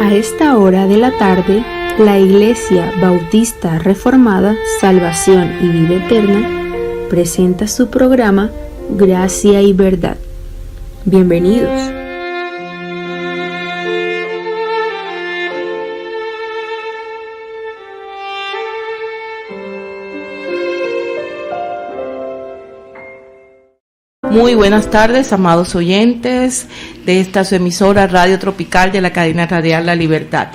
A esta hora de la tarde, la Iglesia Bautista Reformada, Salvación y Vida Eterna presenta su programa Gracia y Verdad. Bienvenidos. Muy buenas tardes, amados oyentes de esta su emisora Radio Tropical de la cadena radial La Libertad.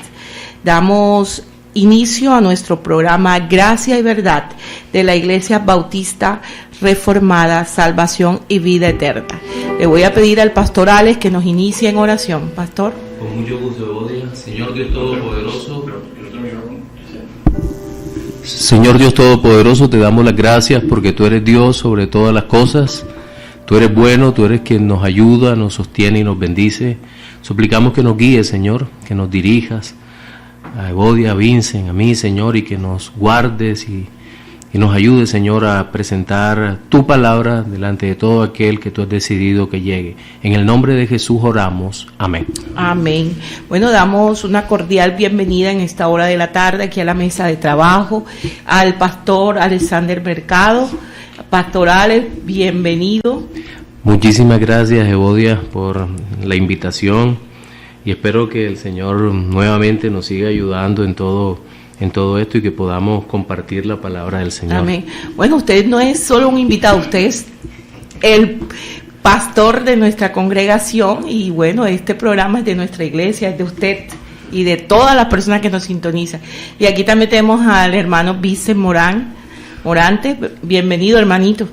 Damos inicio a nuestro programa Gracia y Verdad de la Iglesia Bautista Reformada, Salvación y Vida Eterna. Le voy a pedir al pastor Alex que nos inicie en oración. Pastor. Con mucho gusto, Evodia. Señor Dios Todopoderoso. Señor Dios Todopoderoso, te damos las gracias porque tú eres Dios sobre todas las cosas. Tú eres bueno, tú eres quien nos ayuda, nos sostiene y nos bendice. Suplicamos que nos guíes, Señor, que nos dirijas a Evodia, a Vincent, a mí, Señor, y que nos guardes y nos ayudes, Señor, a presentar tu palabra delante de todo aquel que tú has decidido que llegue. En el nombre de Jesús oramos. Amén. Amén. Bueno, damos una cordial bienvenida en esta hora de la tarde aquí a la mesa de trabajo al pastor Alexander Mercado. Pastorales, bienvenido. Muchísimas gracias, Evodia, por la invitación y espero que el Señor nuevamente nos siga ayudando en todo esto y que podamos compartir la palabra del Señor. Amén. Bueno, usted no es solo un invitado, usted es el pastor de nuestra congregación y bueno, este programa es de nuestra iglesia, es de usted y de todas las personas que nos sintonizan. Y aquí también tenemos al hermano Vincent Morante, bienvenido, hermanito.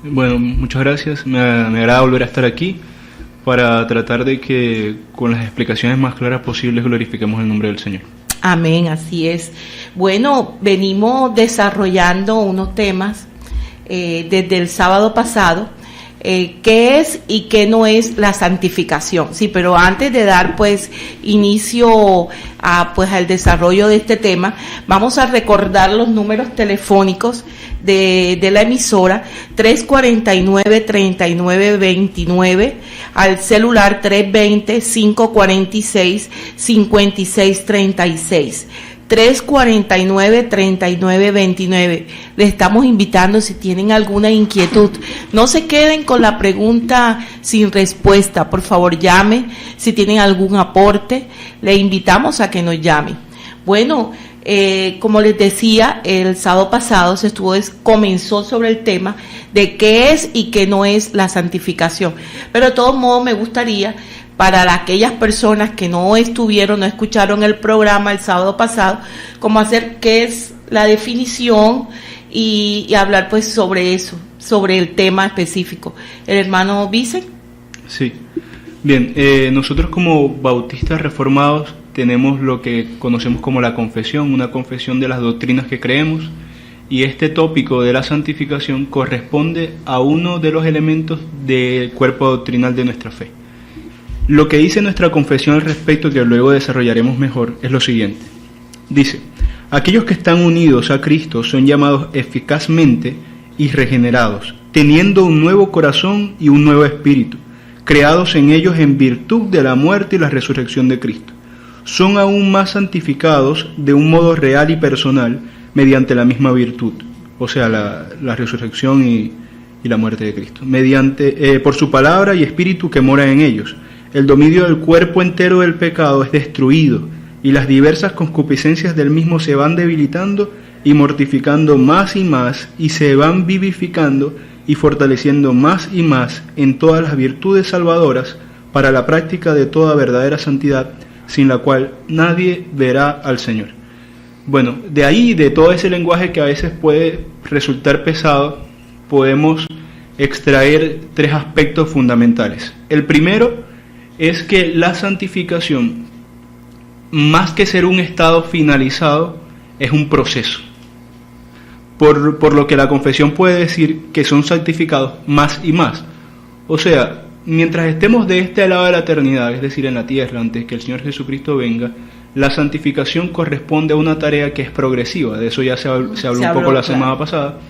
Bueno, muchas gracias, me agrada volver a estar aquí para tratar de que con las explicaciones más claras posibles glorifiquemos el nombre del Señor. Amén, así es. Bueno, venimos desarrollando unos temas desde el sábado pasado, qué es y qué no es la santificación. Sí, pero antes de dar pues inicio al desarrollo de este tema, vamos a recordar los números telefónicos de la emisora: 349-3929, al celular 320-546-5636. 349-3929. Les estamos invitando si tienen alguna inquietud. No se queden con la pregunta sin respuesta. Por favor, llame. Si tienen algún aporte, le invitamos a que nos llame. Bueno, como les decía, el sábado pasado comenzó sobre el tema de qué es y qué no es la santificación. Pero de todos modos me gustaría, para aquellas personas que no escucharon el programa el sábado pasado, como hacer qué es la definición y hablar pues sobre eso, sobre el tema específico. ¿El hermano Vicen? Sí. Bien, nosotros como bautistas reformados tenemos lo que conocemos como la confesión, una confesión de las doctrinas que creemos, y este tópico de la santificación corresponde a uno de los elementos del cuerpo doctrinal de nuestra fe. Lo que dice nuestra confesión al respecto, que luego desarrollaremos mejor, es lo siguiente. Dice: aquellos que están unidos a Cristo son llamados eficazmente y regenerados, teniendo un nuevo corazón y un nuevo espíritu, creados en ellos en virtud de la muerte y la resurrección de Cristo. Son aún más santificados de un modo real y personal mediante la misma virtud, o sea, la resurrección y la muerte de Cristo, por su palabra y espíritu que mora en ellos. El dominio del cuerpo entero del pecado es destruido y las diversas concupiscencias del mismo se van debilitando y mortificando más y se van vivificando y fortaleciendo más y más en todas las virtudes salvadoras para la práctica de toda verdadera santidad, sin la cual nadie verá al Señor. Bueno, de ahí, de todo ese lenguaje que a veces puede resultar pesado, podemos extraer tres aspectos fundamentales. El primero es que la santificación, más que ser un estado finalizado, es un proceso. Por lo que la confesión puede decir que son santificados más y más. O sea, mientras estemos de este lado de la eternidad, es decir, en la tierra, antes que el Señor Jesucristo venga, la santificación corresponde a una tarea que es progresiva. De eso ya se habló un poco la semana pasada.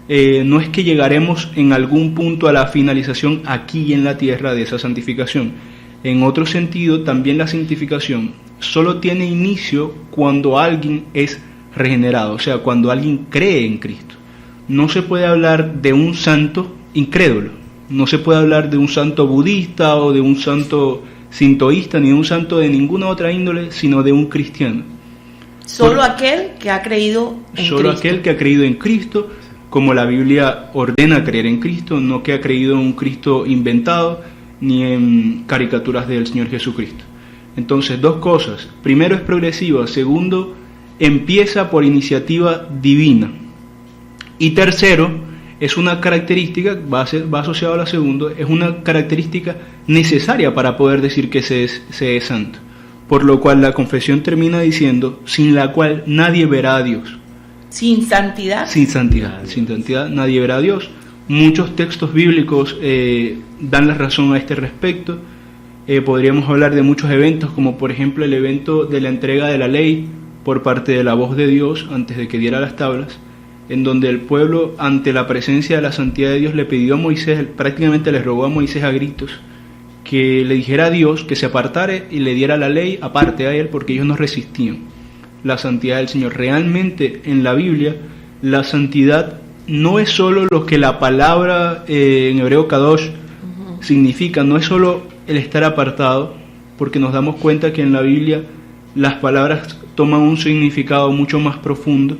No es que llegaremos en algún punto a la finalización aquí en la tierra de esa santificación. En otro sentido, también la santificación solo tiene inicio cuando alguien es regenerado, o sea, cuando alguien cree en Cristo. No se puede hablar de un santo incrédulo, no se puede hablar de un santo budista o de un santo sintoísta, ni de un santo de ninguna otra índole, sino de un cristiano. Solo aquel que ha creído en Cristo. Solo aquel que ha creído en Cristo, como la Biblia ordena creer en Cristo, no que ha creído en un Cristo inventado, ni en caricaturas del Señor Jesucristo. Entonces, dos cosas. Primero, es progresiva. Segundo, empieza por iniciativa divina. Y tercero, es una característica, va asociado a la segunda, es una característica necesaria para poder decir que se es santo. Por lo cual la confesión termina diciendo, sin la cual nadie verá a Dios. ¿Sin santidad? Sin santidad nadie verá a Dios. Muchos textos bíblicos dan la razón a este respecto. Podríamos hablar de muchos eventos, como por ejemplo el evento de la entrega de la ley por parte de la voz de Dios antes de que diera las tablas, en donde el pueblo, ante la presencia de la santidad de Dios, le pidió a Moisés, prácticamente le rogó a Moisés a gritos, que le dijera a Dios que se apartara y le diera la ley aparte a él, porque ellos no resistían la santidad del Señor. Realmente en la Biblia la santidad no es solo lo que la palabra en hebreo kadosh significa, no es solo el estar apartado, porque nos damos cuenta que en la Biblia las palabras toman un significado mucho más profundo,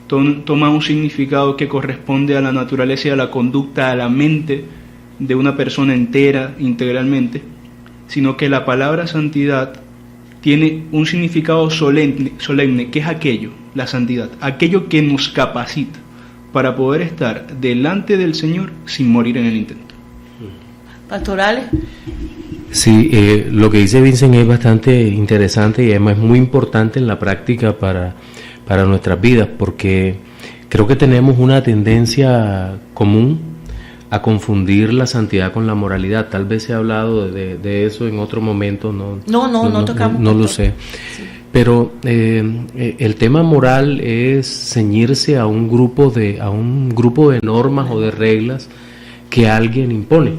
toman un significado que corresponde a la naturaleza y a la conducta, a la mente de una persona entera, integralmente, sino que la palabra santidad tiene un significado solemne, que es aquello, la santidad, aquello que nos capacita para poder estar delante del Señor sin morir en el intento. Pastorales. Sí, lo que dice Vincent es bastante interesante y además es muy importante en la práctica para nuestras vidas, porque creo que tenemos una tendencia común a confundir la santidad con la moralidad. Tal vez se ha hablado de eso en otro momento, no tocamos. No lo sé. Sí. Pero el tema moral es ceñirse a un grupo de normas o de reglas que alguien impone,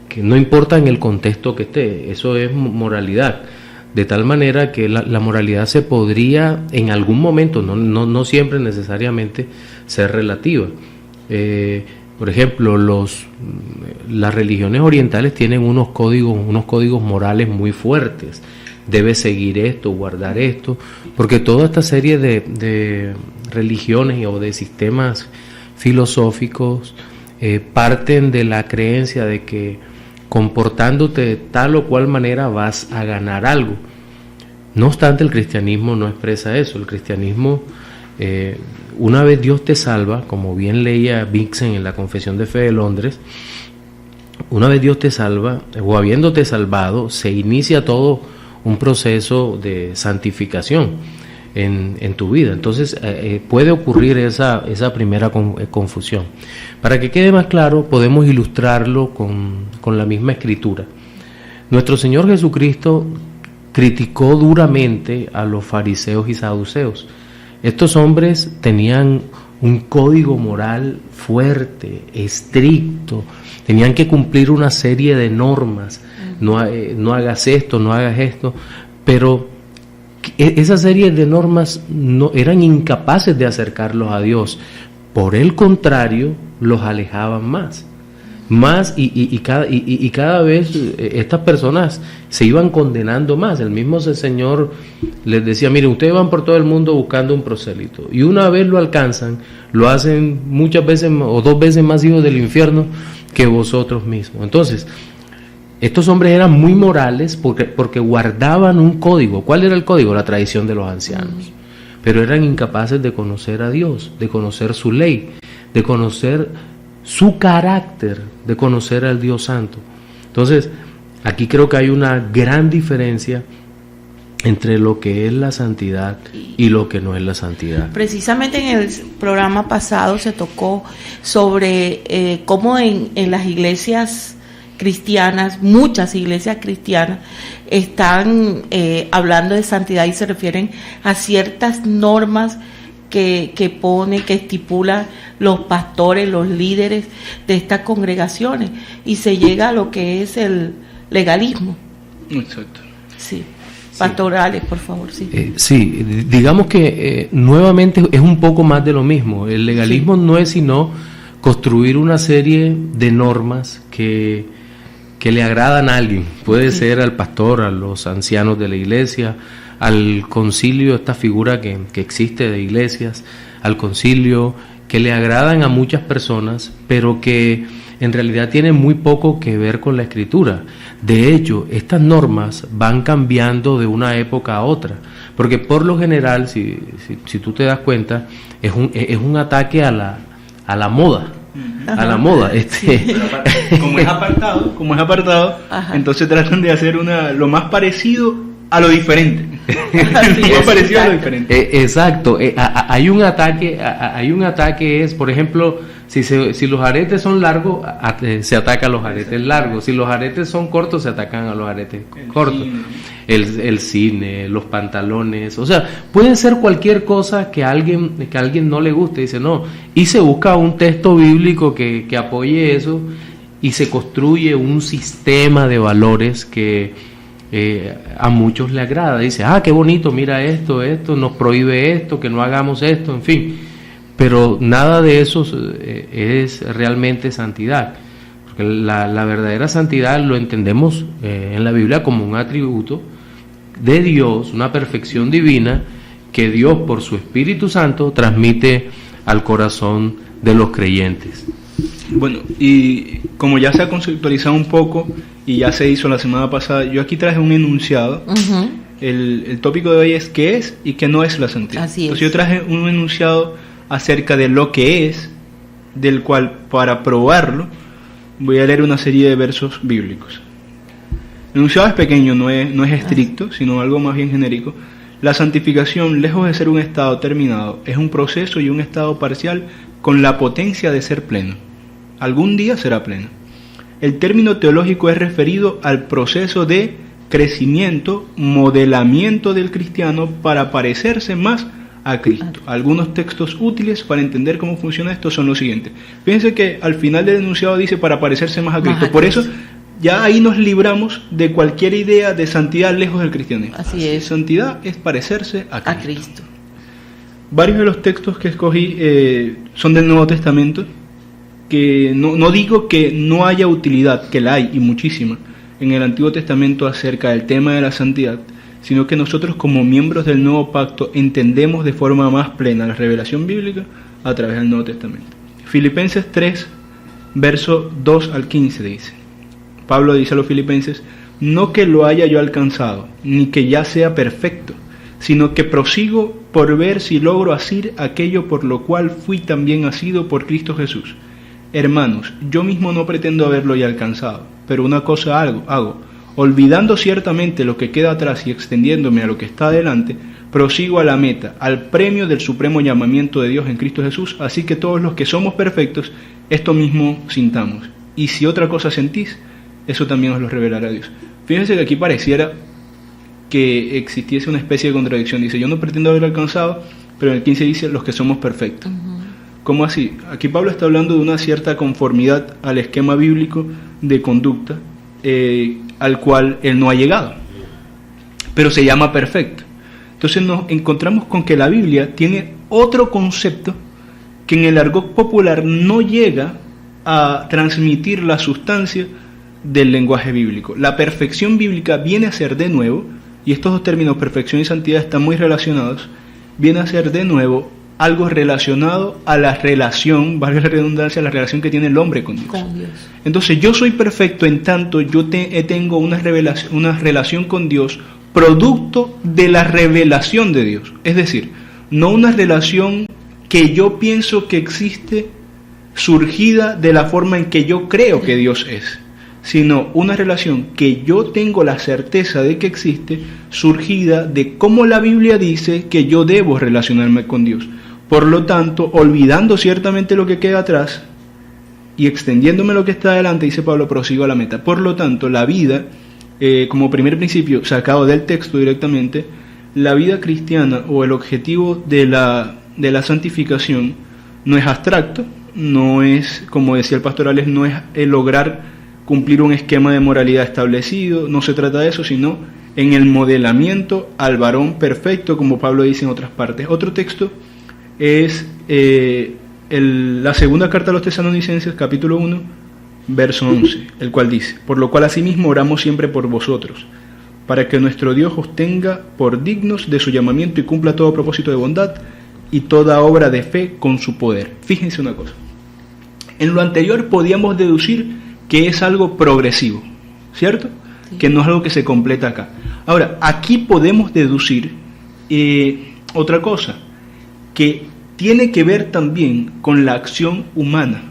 que no importa en el contexto que esté, eso es moralidad. De tal manera que la moralidad se podría en algún momento, no siempre necesariamente, ser relativa. Por ejemplo, las religiones orientales tienen unos códigos morales muy fuertes. Debes seguir esto, guardar esto, porque toda esta serie de religiones o de sistemas filosóficos parten de la creencia de que comportándote de tal o cual manera vas a ganar algo. No obstante, el cristianismo no expresa eso. El cristianismo, una vez Dios te salva, como bien leía Vincent en la Confesión de Fe de Londres, una vez Dios te salva, o habiéndote salvado, se inicia todo un proceso de santificación en tu vida. Entonces puede ocurrir esa primera confusión. Para que quede más claro, podemos ilustrarlo con la misma escritura. Nuestro Señor Jesucristo criticó duramente a los fariseos y saduceos. Estos hombres tenían un código moral fuerte, estricto, tenían que cumplir una serie de normas, no hagas esto, no hagas esto, pero esa serie de normas no eran incapaces de acercarlos a Dios. Por el contrario, los alejaban más y cada vez estas personas se iban condenando más. El mismo Señor les decía: miren, ustedes van por todo el mundo buscando un prosélito, y una vez lo alcanzan, lo hacen muchas veces o 2 veces más hijos del infierno que vosotros mismos. Entonces, estos hombres eran muy morales porque guardaban un código. ¿Cuál era el código? La tradición de los ancianos. Pero eran incapaces de conocer a Dios, de conocer su ley, de conocer su carácter, de conocer al Dios Santo. Entonces, aquí creo que hay una gran diferencia entre lo que es la santidad y lo que no es la santidad. Precisamente en el programa pasado se tocó sobre cómo en las iglesias cristianas, muchas iglesias cristianas están hablando de santidad y se refieren a ciertas normas que estipulan los pastores, los líderes de estas congregaciones, y se llega a lo que es el legalismo. Exacto. Sí. pastorales, por favor. Sí, sí, digamos que nuevamente es un poco más de lo mismo. El legalismo no es sino construir una serie de normas que le agradan a alguien. Puede ser al pastor, a los ancianos de la iglesia, al concilio, esta figura que existe de iglesias, al concilio, que le agradan a muchas personas, pero que en realidad tienen muy poco que ver con la escritura. De hecho, estas normas van cambiando de una época a otra, porque por lo general, si tú te das cuenta, es un ataque a la moda. A la moda, como es apartado, entonces tratan de hacer lo más parecido a lo diferente. Exacto. Hay un ataque es, por ejemplo, si los aretes son largos, se ataca a los aretes largos. Si los aretes son cortos, se atacan a los aretes cortos. El cine, los pantalones, o sea, pueden ser cualquier cosa que a alguien no le guste, dice no, y se busca un texto bíblico que apoye eso, y se construye un sistema de valores que a muchos le agrada. Dice, qué bonito, mira esto nos prohíbe esto, que no hagamos esto, en fin, pero nada de eso es realmente santidad. Porque la verdadera santidad lo entendemos en la Biblia como un atributo de Dios, una perfección divina que Dios por su Espíritu Santo transmite al corazón de los creyentes. Bueno, y como ya se ha conceptualizado un poco y ya se hizo la semana pasada, yo aquí traje un enunciado. El tópico de hoy es qué es y qué no es la santidad. Entonces yo traje un enunciado acerca de lo que es, del cual para probarlo voy a leer una serie de versos bíblicos. El enunciado es pequeño, no es estricto, sino algo más bien genérico. La santificación, lejos de ser un estado terminado, es un proceso y un estado parcial con la potencia de ser pleno. Algún día será pleno. El término teológico es referido al proceso de crecimiento, modelamiento del cristiano para parecerse más a Cristo. Algunos textos útiles para entender cómo funciona esto son los siguientes. Fíjense que al final del enunciado dice para parecerse más a Cristo. Por eso ya ahí nos libramos de cualquier idea de santidad lejos del cristianismo. Así es. Santidad es parecerse a Cristo. A Cristo. Varios de los textos que escogí son del Nuevo Testamento, que no digo que no haya utilidad, que la hay y muchísima en el Antiguo Testamento acerca del tema de la santidad, sino que nosotros como miembros del Nuevo Pacto entendemos de forma más plena la revelación bíblica a través del Nuevo Testamento. Filipenses 3, verso 2 al 15 dice, Pablo dice a los filipenses, no que lo haya yo alcanzado, ni que ya sea perfecto, sino que prosigo por ver si logro asir aquello por lo cual fui también asido por Cristo Jesús. Hermanos, yo mismo no pretendo haberlo ya alcanzado, pero una cosa hago, olvidando ciertamente lo que queda atrás y extendiéndome a lo que está adelante, prosigo a la meta, al premio del supremo llamamiento de Dios en Cristo Jesús, así que todos los que somos perfectos, esto mismo sintamos. Y si otra cosa sentís, eso también os lo revelará Dios. Fíjense que aquí pareciera que existiese una especie de contradicción. Dice, yo no pretendo haberlo alcanzado, pero en el 15 dice, los que somos perfectos. ¿Cómo así? Aquí Pablo está hablando de una cierta conformidad al esquema bíblico de conducta al cual él no ha llegado, pero se llama perfecto. Entonces nos encontramos con que la Biblia tiene otro concepto que en el argot popular no llega a transmitir la sustancia del lenguaje bíblico. La perfección bíblica viene a ser de nuevo, y estos dos términos, perfección y santidad, están muy relacionados, viene a ser de nuevo algo relacionado a la relación, valga la redundancia, la relación que tiene el hombre con Dios. Entonces yo soy perfecto en tanto yo tengo una relación con Dios producto de la revelación de Dios. Es decir, no una relación que yo pienso que existe surgida de la forma en que yo creo que Dios es, sino una relación que yo tengo la certeza de que existe surgida de cómo la Biblia dice que yo debo relacionarme con Dios. Por lo tanto, olvidando ciertamente lo que queda atrás y extendiéndome lo que está adelante, dice Pablo, prosigo a la meta. Por lo tanto, la vida, como primer principio sacado del texto directamente, la vida cristiana o el objetivo de la santificación no es abstracto, no es, como decía el pastor Alex, no es el lograr cumplir un esquema de moralidad establecido, no se trata de eso, sino en el modelamiento al varón perfecto, como Pablo dice en otras partes. Otro texto es la segunda carta a los Tesalonicenses, capítulo 1, verso 11, el cual dice: por lo cual asimismo oramos siempre por vosotros, para que nuestro Dios os tenga por dignos de su llamamiento y cumpla todo propósito de bondad y toda obra de fe con su poder. Fíjense una cosa, en lo anterior podíamos deducir que es algo progresivo, ¿cierto? Sí. Que no es algo que se completa acá. Ahora, aquí podemos deducir otra cosa, que tiene que ver también con la acción humana.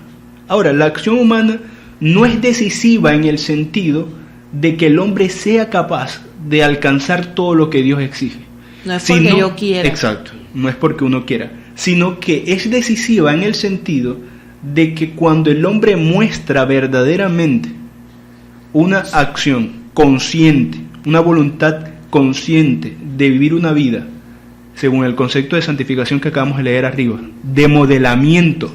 Ahora, la acción humana no es decisiva en el sentido de que el hombre sea capaz de alcanzar todo lo que Dios exige. No es porque yo quiera. Exacto, no es porque uno quiera, sino que es decisiva en el sentido de que cuando el hombre muestra verdaderamente una acción consciente, una voluntad consciente de vivir una vida, según el concepto de santificación que acabamos de leer arriba, de modelamiento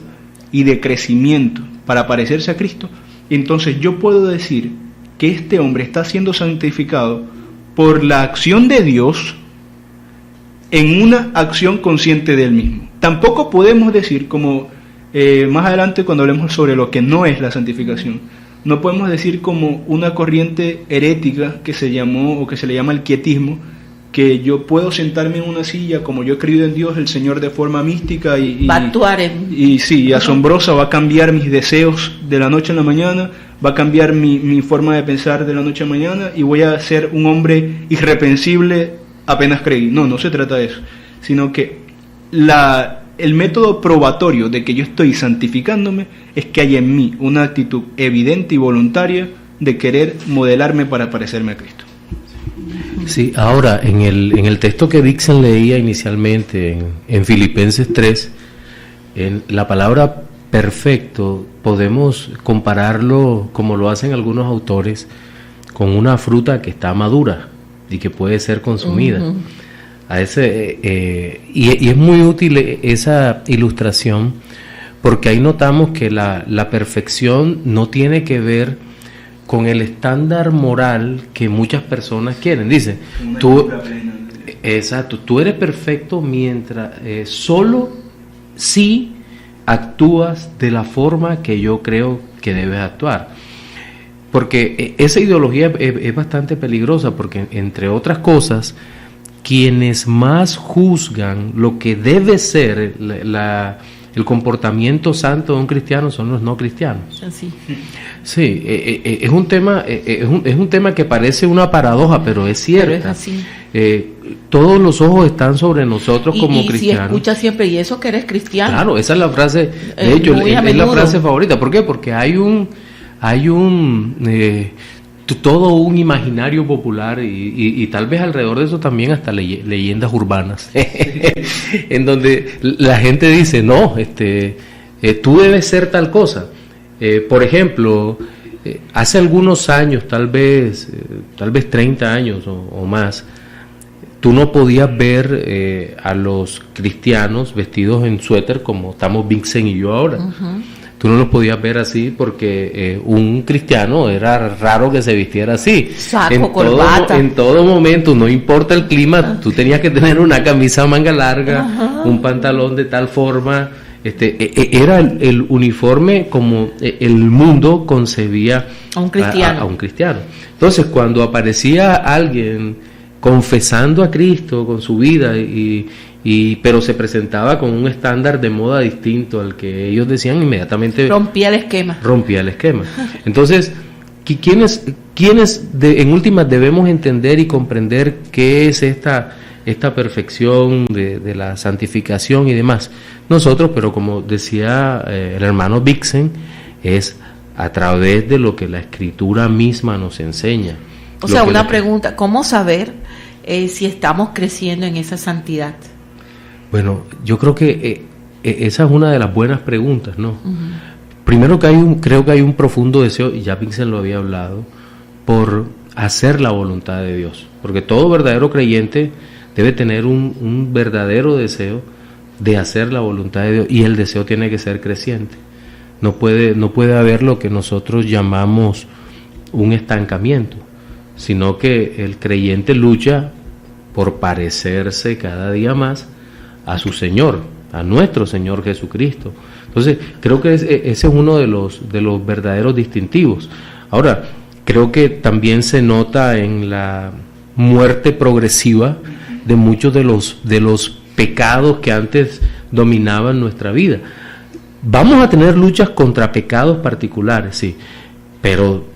y de crecimiento para parecerse a Cristo, entonces yo puedo decir que este hombre está siendo santificado por la acción de Dios en una acción consciente de él mismo. Tampoco podemos decir, como más adelante cuando hablemos sobre lo que no es la santificación, no podemos decir como una corriente herética que se llamó o que se le llama el quietismo, que yo puedo sentarme en una silla, como yo he creído en Dios, el Señor de forma mística va a actuar y asombrosa, va a cambiar mis deseos de la noche a la mañana, va a cambiar mi forma de pensar de la noche a la mañana y voy a ser un hombre irreprensible apenas creí. No se trata de eso, sino que el método probatorio de que yo estoy santificándome es que hay en mí una actitud evidente y voluntaria de querer modelarme para parecerme a Cristo. Sí, ahora en el texto que Dixon leía inicialmente en Filipenses 3, en la palabra perfecto podemos compararlo, como lo hacen algunos autores, con una fruta que está madura y que puede ser consumida. Uh-huh. Y es muy útil esa ilustración, porque ahí notamos que la perfección no tiene que ver con el estándar moral que muchas personas quieren. Dice, tú eres perfecto mientras solo si actúas de la forma que yo creo que debes actuar. Porque esa ideología es bastante peligrosa, porque entre otras cosas, quienes más juzgan lo que debe ser el comportamiento santo de un cristiano son los no cristianos. Así. Sí, es un tema que parece una paradoja, pero es cierto. Pero es así. Todos los ojos están sobre nosotros como cristianos. Y si escuchas siempre, ¿y eso que eres cristiano? Claro, esa es la frase, de hecho, es la frase favorita. ¿Por qué? Porque hay todo un imaginario popular y tal vez alrededor de eso también hasta leyendas urbanas en donde la gente dice no, tú debes ser tal cosa. Por ejemplo, hace algunos años, tal vez 30 años o más, tú no podías ver a los cristianos vestidos en suéter como estamos Vincent y yo ahora. Uh-huh. Tú no los podías ver así porque un cristiano era raro que se vistiera así. Saco, corbata. En todo momento, no importa el clima, tú tenías que tener una camisa manga larga, un pantalón de tal forma. Era el uniforme como el mundo concebía a un cristiano. Entonces, cuando aparecía alguien confesando a Cristo con su vida pero se presentaba con un estándar de moda distinto al que ellos decían, inmediatamente rompía el esquema. Entonces, ¿quiénes en últimas debemos entender y comprender qué es esta perfección de la santificación y demás? Nosotros, pero como decía el hermano Vixen, es a través de lo que la Escritura misma nos enseña. O sea, una pregunta, ¿cómo saber si estamos creciendo en esa santidad? Bueno, yo creo que esa es una de las buenas preguntas, ¿no? Uh-huh. Primero creo que hay un profundo deseo, y ya Vincent lo había hablado, por hacer la voluntad de Dios. Porque todo verdadero creyente debe tener un verdadero deseo de hacer la voluntad de Dios, y el deseo tiene que ser creciente. No puede haber lo que nosotros llamamos un estancamiento, sino que el creyente lucha por parecerse cada día más a su Señor, a nuestro Señor Jesucristo. Entonces, creo que ese es uno de los verdaderos distintivos. Ahora, creo que también se nota en la muerte progresiva de muchos de los pecados que antes dominaban nuestra vida. Vamos a tener luchas contra pecados particulares, sí, pero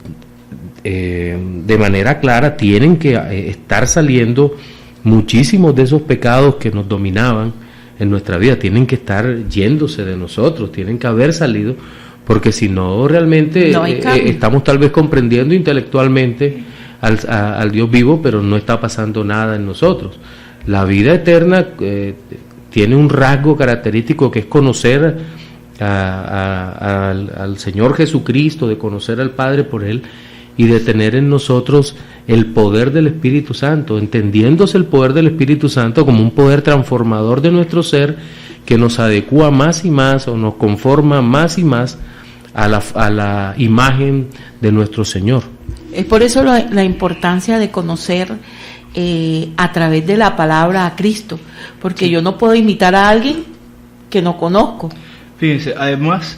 de manera clara tienen que estar saliendo muchísimos de esos pecados que nos dominaban en nuestra vida, tienen que estar yéndose de nosotros, tienen que haber salido, porque si no realmente estamos tal vez comprendiendo intelectualmente al Dios vivo, pero no está pasando nada en nosotros. La vida eterna tiene un rasgo característico que es conocer al Señor Jesucristo, de conocer al Padre por Él y de tener en nosotros el poder del Espíritu Santo, entendiéndose el poder del Espíritu Santo como un poder transformador de nuestro ser que nos adecúa más y más o nos conforma más y más a la imagen de nuestro Señor. Es por eso la importancia de conocer a través de la palabra a Cristo, porque yo no puedo imitar a alguien que no conozco. Fíjense, además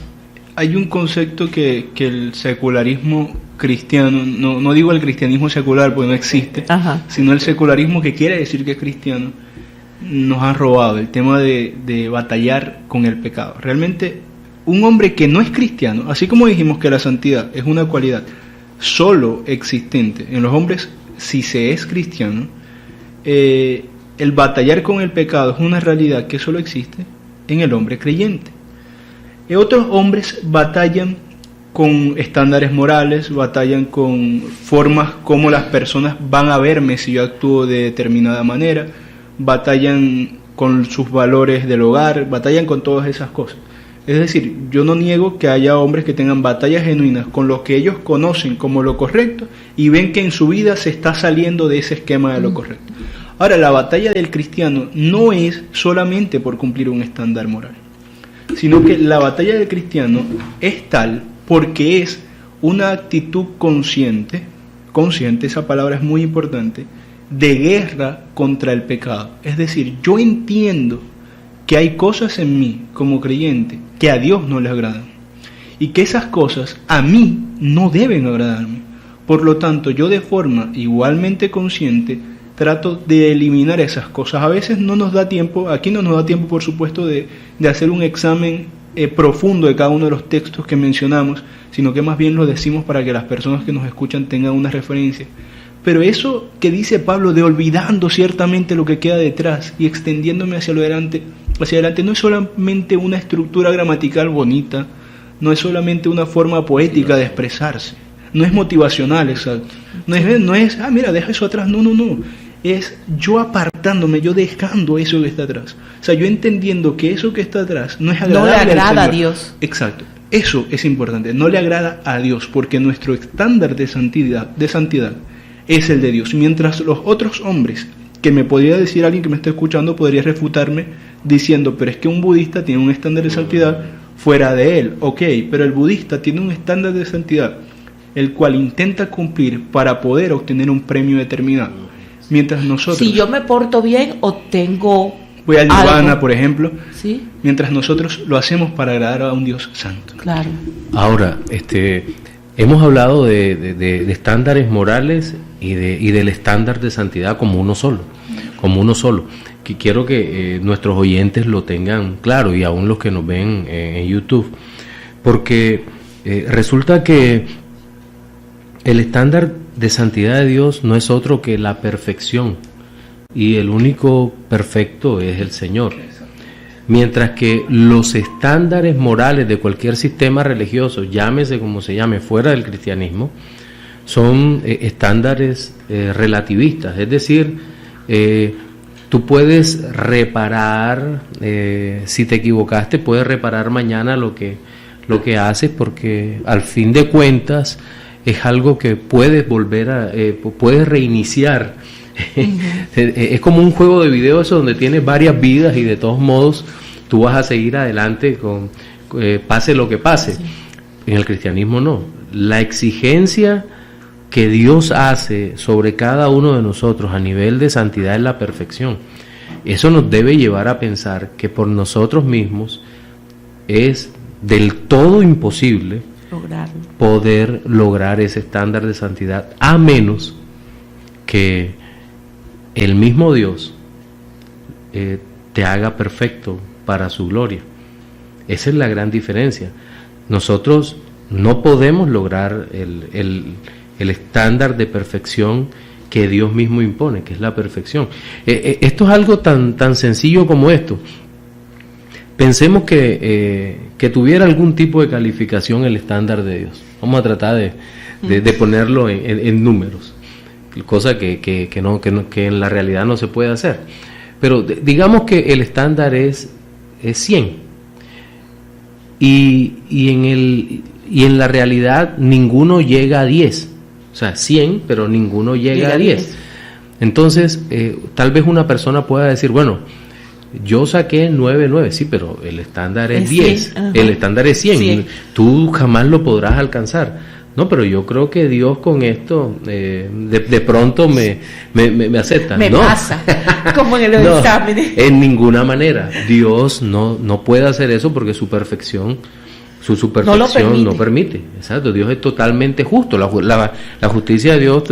hay un concepto que el secularismo cristiano, no digo el cristianismo secular porque no existe, sino el secularismo que quiere decir que es cristiano, nos ha robado el tema de batallar con el pecado. Realmente un hombre que no es cristiano, así como dijimos que la santidad es una cualidad solo existente en los hombres si se es cristiano, el batallar con el pecado es una realidad que solo existe en el hombre creyente. Otros hombres batallan con estándares morales, batallan con formas como las personas van a verme si yo actúo de determinada manera, batallan con sus valores del hogar, batallan con todas esas cosas. Es decir, yo no niego que haya hombres que tengan batallas genuinas con lo que ellos conocen como lo correcto y ven que en su vida se está saliendo de ese esquema de lo correcto. Ahora, la batalla del cristiano no es solamente por cumplir un estándar moral, sino que la batalla del cristiano es tal porque es una actitud consciente, esa palabra es muy importante, de guerra contra el pecado. Es decir, yo entiendo que hay cosas en mí como creyente que a Dios no le agradan y que esas cosas a mí no deben agradarme. Por lo tanto, yo de forma igualmente consciente trato de eliminar esas cosas. A veces no nos da tiempo, aquí no nos da tiempo por supuesto de hacer un examen profundo de cada uno de los textos que mencionamos, sino que más bien lo decimos para que las personas que nos escuchan tengan una referencia. Pero eso que dice Pablo de olvidando ciertamente lo que queda detrás y extendiéndome hacia adelante no es solamente una estructura gramatical bonita, no es solamente una forma poética de expresarse, no es motivacional, exacto. No es mira, deja eso atrás, no. Es yo apartándome, yo dejando eso que está atrás. O sea, yo entendiendo que eso que está atrás no es agradable. No le agrada a Dios. Exacto. Eso es importante, no le agrada a Dios, porque nuestro estándar de santidad es el de Dios. Mientras los otros hombres, que me podría decir alguien que me está escuchando, podría refutarme diciendo, pero es que un budista tiene un estándar de santidad fuera de él. Ok, pero el budista tiene un estándar de santidad el cual intenta cumplir para poder obtener un premio determinado. Mientras nosotros... Si yo me porto bien, obtengo... Voy al nirvana, por ejemplo. ¿Sí? Mientras nosotros lo hacemos para agradar a un Dios santo. Claro. Ahora, hemos hablado de estándares morales y del estándar de santidad como uno solo. Que quiero que nuestros oyentes lo tengan claro y aún los que nos ven en YouTube. Porque resulta que el estándar de santidad de Dios no es otro que la perfección, y el único perfecto es el Señor. Mientras que los estándares morales de cualquier sistema religioso, llámese como se llame, fuera del cristianismo, son estándares relativistas. Es decir, tú puedes reparar, si te equivocaste, puedes reparar mañana lo que haces, porque al fin de cuentas es algo que puedes puedes reiniciar. Es como un juego de video eso donde tienes varias vidas y de todos modos tú vas a seguir adelante pase lo que pase. Sí. En el cristianismo no. La exigencia que Dios hace sobre cada uno de nosotros a nivel de santidad es la perfección. Eso nos debe llevar a pensar que por nosotros mismos es del todo imposible poder lograr ese estándar de santidad, a menos que el mismo Dios te haga perfecto para su gloria. Esa es la gran diferencia. Nosotros no podemos lograr el estándar de perfección que Dios mismo impone, que es la perfección. Esto es algo tan sencillo como esto. Pensemos que tuviera algún tipo de calificación el estándar de Dios. Vamos a tratar de ponerlo en números, cosa que en la realidad no se puede hacer. Pero digamos que el estándar es 100 y en la realidad ninguno llega a 10. O sea, 100, pero ninguno llega a 10. Entonces, tal vez una persona pueda decir, bueno, yo saqué 9, sí, pero el estándar es 10, el estándar es 100, tú jamás lo podrás alcanzar. No, pero yo creo que Dios con esto de pronto me acepta. Me pasa, como en los exámenes. En ninguna manera. Dios no puede hacer eso porque su perfección no permite. Exacto, Dios es totalmente justo. La justicia de Dios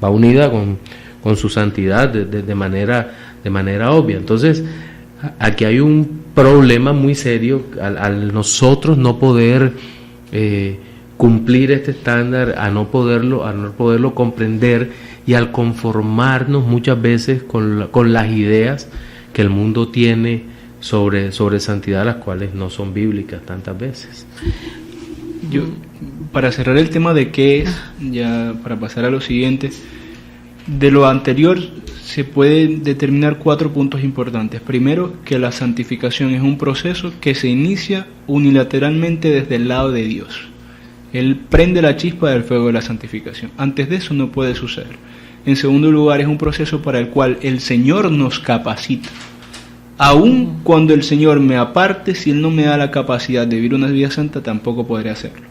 va unida con su santidad de manera obvia. Entonces, aquí hay un problema muy serio al nosotros no poder cumplir este estándar, a no poderlo comprender y al conformarnos muchas veces con las ideas que el mundo tiene sobre santidad, las cuales no son bíblicas tantas veces. Yo, para cerrar el tema de qué es, ya para pasar a lo siguiente, de lo anterior se pueden determinar 4 puntos importantes. Primero, que la santificación es un proceso que se inicia unilateralmente desde el lado de Dios. Él prende la chispa del fuego de la santificación. Antes de eso no puede suceder. En segundo lugar, es un proceso para el cual el Señor nos capacita. Aun cuando el Señor me aparte, si Él no me da la capacidad de vivir una vida santa, tampoco podré hacerlo.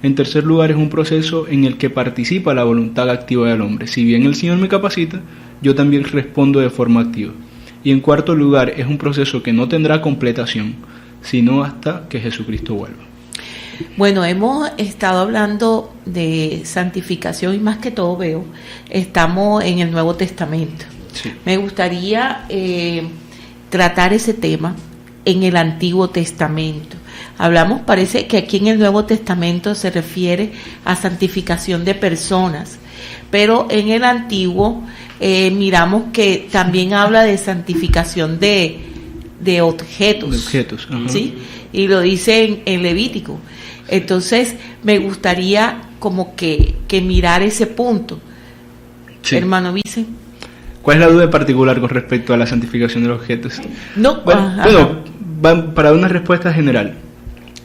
En tercer lugar, es un proceso en el que participa la voluntad activa del hombre. Si bien el Señor me capacita, yo también respondo de forma activa. Y en cuarto lugar, es un proceso que no tendrá completación, sino hasta que Jesucristo vuelva. Bueno, hemos estado hablando de santificación y más que todo estamos en el Nuevo Testamento. Sí. Me gustaría tratar ese tema en el Antiguo Testamento. Hablamos, parece que aquí en el Nuevo Testamento se refiere a santificación de personas, pero en el Antiguo miramos que también habla de santificación de objetos. De objetos, ajá. ¿Sí? Y lo dice en Levítico. Entonces, me gustaría como que mirar ese punto. Sí. Hermano Vicen. ¿Cuál es la duda en particular con respecto a la santificación de los objetos? No, bueno, para una respuesta general.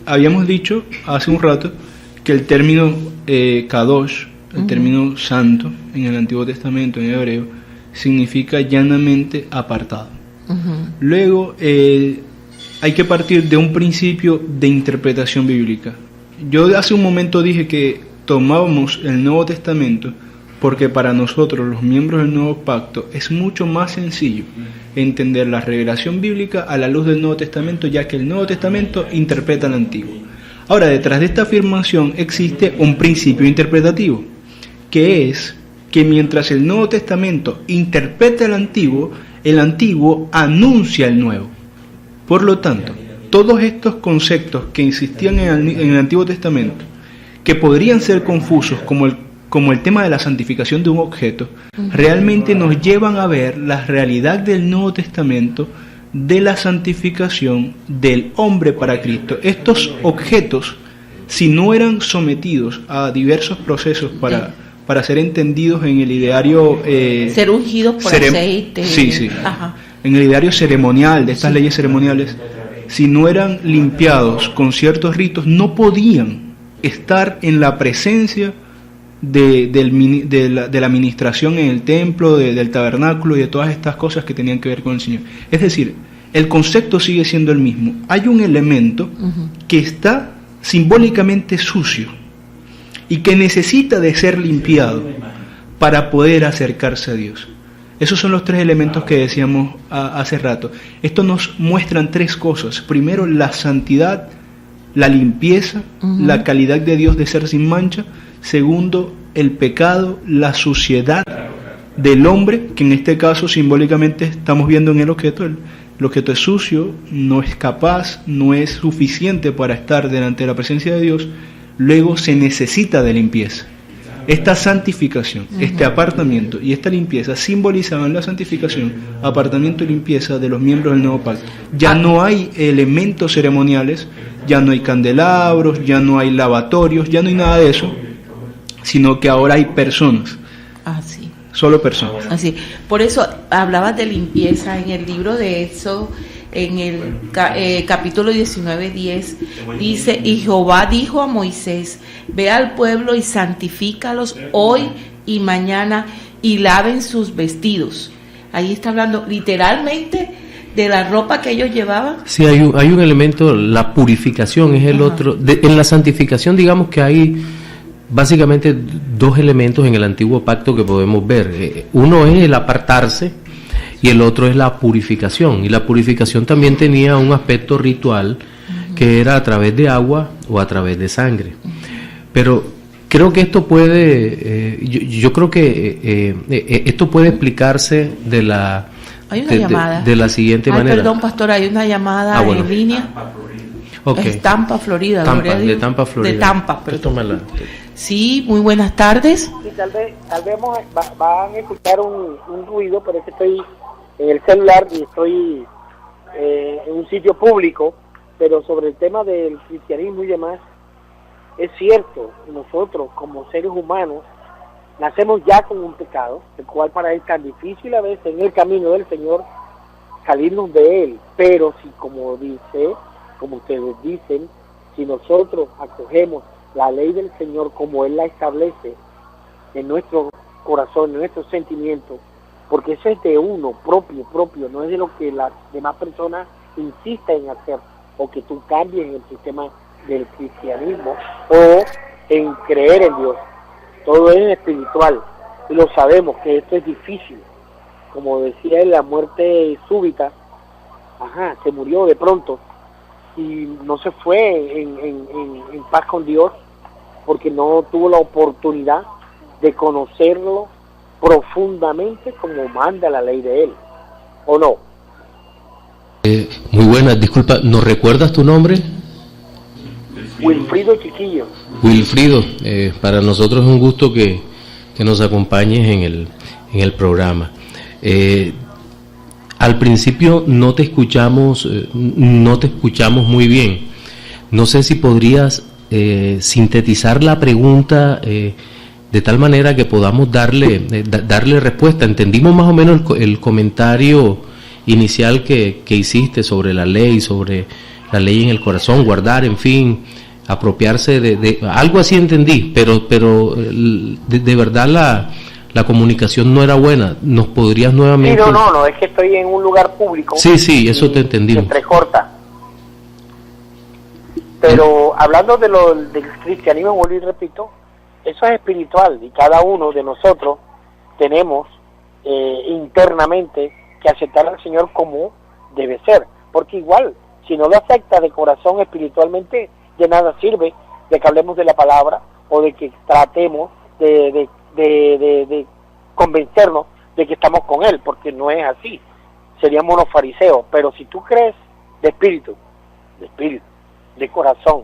Habíamos dicho hace un rato que el término kadosh, el término santo en el Antiguo Testamento, en hebreo, significa llanamente apartado. Luego, hay que partir de un principio de interpretación bíblica. Yo hace un momento dije que tomábamos el Nuevo Testamento porque para nosotros, los miembros del Nuevo Pacto, es mucho más sencillo entender la revelación bíblica a la luz del Nuevo Testamento, ya que el Nuevo Testamento interpreta el Antiguo. Ahora, detrás de esta afirmación existe un principio interpretativo, que es que mientras el Nuevo Testamento interpreta el Antiguo anuncia el Nuevo. Por lo tanto, todos estos conceptos que existían en el Antiguo Testamento, que podrían ser confusos como el tema de la santificación de un objeto, realmente nos llevan a ver la realidad del Nuevo Testamento de la santificación del hombre para Cristo. Estos objetos, si no eran sometidos a diversos procesos para ser entendidos en el ideario... ser ungidos por aceite. Sí. Ajá. En el ideario ceremonial, de estas leyes ceremoniales, si no eran limpiados con ciertos ritos, no podían estar en la presencia de la administración en el templo, del tabernáculo y de todas estas cosas que tenían que ver con el Señor. Es decir, el concepto sigue siendo el mismo. Hay un elemento que está simbólicamente sucio y que necesita de ser limpiado para poder acercarse a Dios. Esos son los 3 elementos que decíamos hace rato. Esto nos muestran 3 cosas. Primero, la santidad, la limpieza, la calidad de Dios de ser sin mancha. Segundo, el pecado, la suciedad del hombre, que en este caso simbólicamente estamos viendo en el objeto. El objeto es sucio, no es capaz, no es suficiente para estar delante de la presencia de Dios. Luego se necesita de limpieza. Esta santificación, este apartamiento y esta limpieza simbolizaban la santificación, apartamiento y limpieza de los miembros del nuevo pacto. Ya no hay elementos ceremoniales, ya no hay candelabros, ya no hay lavatorios, ya no hay nada de eso, sino que ahora hay personas. Así. Solo personas. Así. Por eso hablabas de limpieza en el libro de Éxodo, en el capítulo 19:10, dice: y Jehová dijo a Moisés: ve al pueblo y santifícalos hoy y mañana y laven sus vestidos. Ahí está hablando literalmente de la ropa que ellos llevaban. Sí, hay un elemento, la purificación es el otro. En la santificación, digamos que hay básicamente 2 elementos en el antiguo pacto que podemos ver. Uno es el apartarse y el otro es la purificación. Y la purificación también tenía un aspecto ritual que era a través de agua o a través de sangre. Pero creo que esto puede, yo creo que esto puede explicarse de la llamada. De la siguiente manera. Perdón, pastor, hay una llamada en línea. Okay. Es Tampa, Florida. De Tampa, Florida. De Tampa, perdón. Sí, muy buenas tardes. Sí, tal vez van a escuchar un ruido, pero es que estoy en el celular y estoy en un sitio público, pero sobre el tema del cristianismo y demás, es cierto, nosotros como seres humanos nacemos ya con un pecado, el cual para él es tan difícil a veces en el camino del Señor salirnos de él, pero si como ustedes dicen, si nosotros acogemos la ley del Señor como Él la establece en nuestro corazón, en nuestros sentimientos, porque eso es de uno, propio, no es de lo que las demás personas insisten en hacer, o que tú cambies en el sistema del cristianismo, o en creer en Dios. Todo es espiritual, y lo sabemos que esto es difícil. Como decía él, la muerte súbita, se murió de pronto, y no se fue en paz con Dios porque no tuvo la oportunidad de conocerlo profundamente como manda la ley de él, ¿o no? Muy buena, disculpa, ¿nos recuerdas tu nombre? Wilfrido Chiquillo. Wilfrido, para nosotros es un gusto que nos acompañes en el programa. Al principio no te escuchamos muy bien. No sé si podrías sintetizar la pregunta de tal manera que podamos darle respuesta. Entendimos más o menos el comentario inicial que hiciste sobre la ley en el corazón, guardar, en fin, apropiarse de algo así entendí, pero de verdad la comunicación no era buena. ¿Nos podrías nuevamente...? Sí, no, es que estoy en un lugar público. Sí, eso te entendí. Se entrecorta. Pero hablando del cristianismo, vuelvo y repito, eso es espiritual, y cada uno de nosotros tenemos internamente que aceptar al Señor como debe ser, porque igual, si no lo acepta de corazón espiritualmente, de nada sirve de que hablemos de la palabra o de que tratemos de convencernos de que estamos con Él, porque no es así, seríamos unos fariseos. Pero si tú crees de espíritu, de corazón,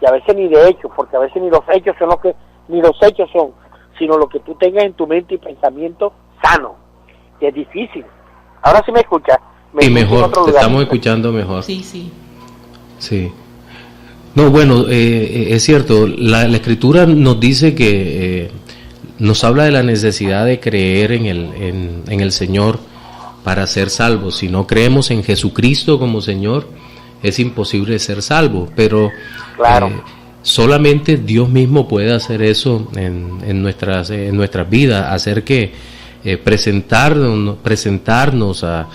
y a veces ni de hechos, porque a veces ni los hechos son, sino lo que tú tengas en tu mente y pensamiento sano, que es difícil. Ahora sí me escuchas. Y mejor, te estamos escuchando mejor. Sí. No, bueno, es cierto, la Escritura nos dice que nos habla de la necesidad de creer en el Señor para ser salvos. Si no creemos en Jesucristo como Señor, es imposible ser salvo, pero claro, solamente Dios mismo puede hacer eso en nuestras vidas, hacer que presentarnos a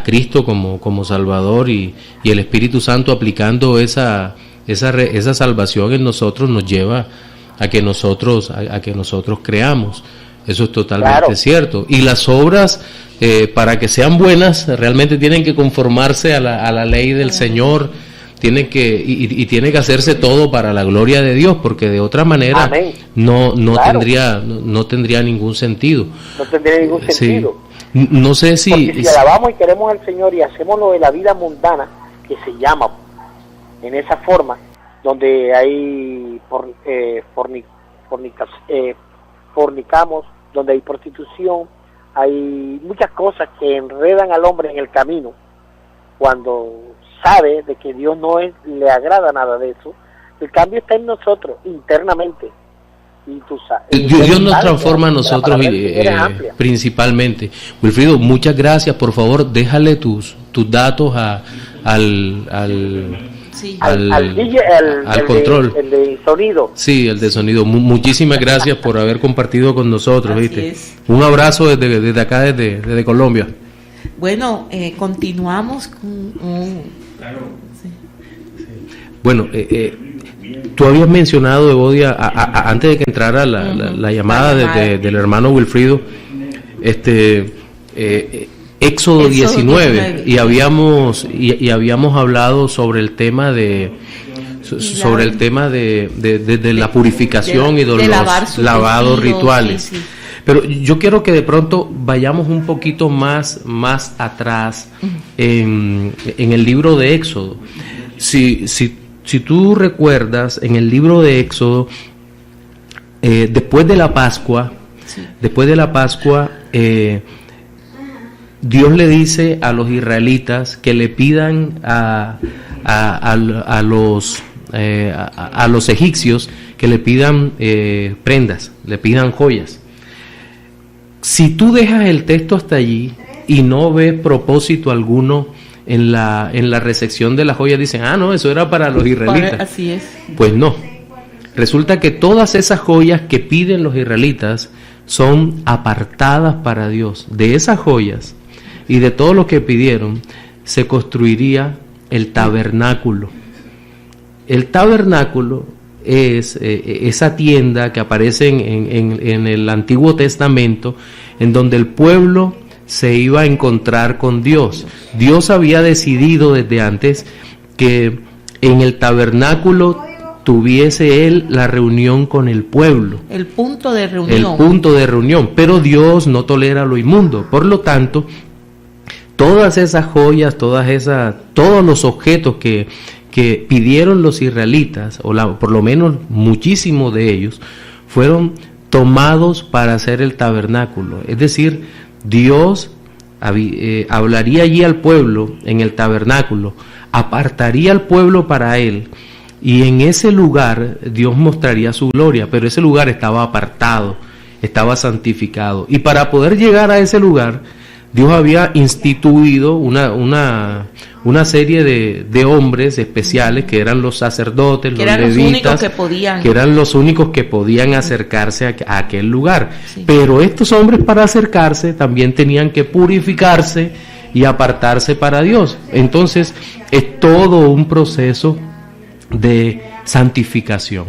Cristo como Salvador, y el Espíritu Santo aplicando esa salvación en nosotros nos lleva a que nosotros creamos. Eso es totalmente cierto. Y las obras, para que sean buenas, realmente tienen que conformarse a la ley del Señor. Tiene que hacerse todo para la gloria de Dios, porque de otra manera no tendría ningún sentido. No tendría ningún sentido. No sé si... Porque si alabamos y queremos al Señor y hacemos lo de la vida mundana, que se llama en esa forma, donde hay fornicamos, donde hay prostitución, hay muchas cosas que enredan al hombre en el camino, cuando sabe de que Dios no le agrada nada de eso. El cambio está en nosotros, internamente. Y Dios nos transforma a nosotros principalmente. Wilfrido, muchas gracias. Por favor, déjale tus datos al control. El de sonido. Sí, el de sonido. Muchísimas gracias por haber compartido con nosotros. ¿Viste? Un abrazo desde acá, desde Colombia. Bueno, continuamos con... Bueno, tú habías mencionado, Evodia, antes de que entrara la llamada del hermano Wilfrido, Éxodo 19, y habíamos hablado sobre el tema de la purificación y de los lavados rituales. Sí. Pero yo quiero que de pronto vayamos un poquito más atrás en el libro de Éxodo. Si tú recuerdas, en el libro de Éxodo, después de la Pascua, Dios le dice a los israelitas que le pidan a los egipcios que le pidan prendas, le pidan joyas. Si tú dejas el texto hasta allí y no ves propósito alguno en la recepción de las joyas, dicen, no, eso era para los israelitas. Así es. Pues no. Resulta que todas esas joyas que piden los israelitas son apartadas para Dios. De esas joyas y de todo lo que pidieron, se construiría el tabernáculo. El tabernáculo es esa tienda que aparece en el Antiguo Testamento, en donde el pueblo se iba a encontrar con Dios. Dios había decidido desde antes que en el tabernáculo tuviese él la reunión con el pueblo. El punto de reunión. Pero Dios no tolera lo inmundo. Por lo tanto, todas esas joyas, todos los objetos que pidieron los israelitas, por lo menos muchísimos de ellos, fueron tomados para hacer el tabernáculo. Es decir, Dios hablaría allí al pueblo en el tabernáculo, apartaría al pueblo para él, y en ese lugar Dios mostraría su gloria, pero ese lugar estaba apartado, estaba santificado, y para poder llegar a ese lugar, Dios había instituido una serie de hombres especiales que eran los sacerdotes, los levitas, que eran los únicos que podían acercarse a aquel lugar. Sí. Pero estos hombres, para acercarse, también tenían que purificarse y apartarse para Dios. Entonces, es todo un proceso de santificación,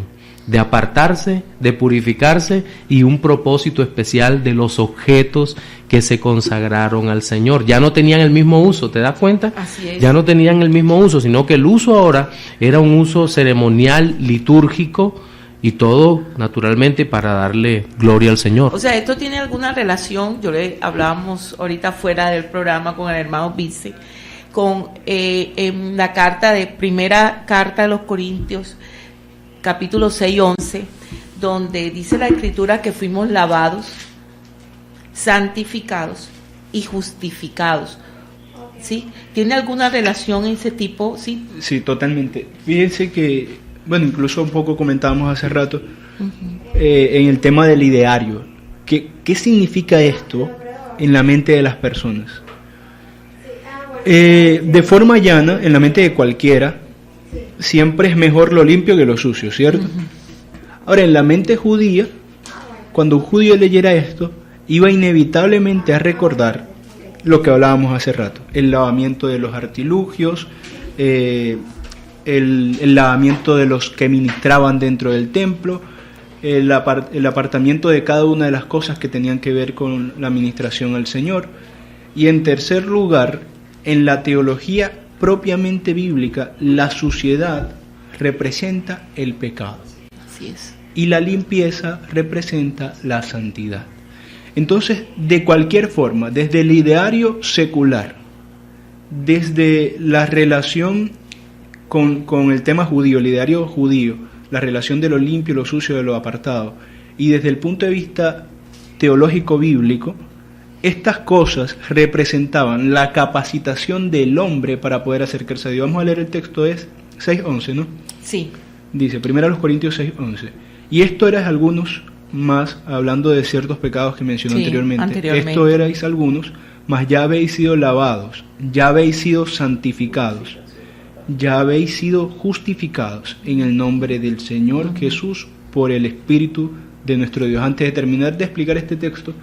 de apartarse, de purificarse, y un propósito especial de los objetos que se consagraron al Señor. Ya no tenían el mismo uso, ¿te das cuenta? Así es. Ya no tenían el mismo uso, sino que el uso ahora era un uso ceremonial, litúrgico, y todo naturalmente para darle gloria al Señor. O sea, ¿esto tiene alguna relación? Hablábamos ahorita fuera del programa con el hermano Vice, con en la primera carta de los Corintios, capítulo 6-11, donde dice la Escritura que fuimos lavados, santificados y justificados. ¿Sí? ¿Tiene alguna relación ese tipo? Sí, sí, totalmente. Fíjense que, bueno, incluso un poco comentábamos hace rato, en el tema del ideario. ¿Qué significa esto en la mente de las personas? De forma llana, en la mente de cualquiera, siempre es mejor lo limpio que lo sucio, ¿cierto? Ahora, en la mente judía, cuando un judío leyera esto, iba inevitablemente a recordar lo que hablábamos hace rato: el lavamiento de los artilugios, el lavamiento de los que ministraban dentro del templo, el apartamiento de cada una de las cosas que tenían que ver con la administración al Señor. Y en tercer lugar, en la teología propiamente bíblica, la suciedad representa el pecado. Así es. Y la limpieza representa la santidad. Entonces, de cualquier forma, desde el ideario secular, desde la relación con el tema judío, el ideario judío, la relación de lo limpio, lo sucio, de lo apartado, y desde el punto de vista teológico bíblico, estas cosas representaban la capacitación del hombre para poder acercarse a Dios. Vamos a leer el texto, es 6:11, ¿no? Sí. Dice, 1 Corintios 6:11. Y esto erais algunos más, hablando de ciertos pecados que mencionó anteriormente. Esto erais algunos, mas ya habéis sido lavados, ya habéis sido santificados, ya habéis sido justificados en el nombre del Señor Jesús por el Espíritu de nuestro Dios. Antes de terminar de explicar este texto,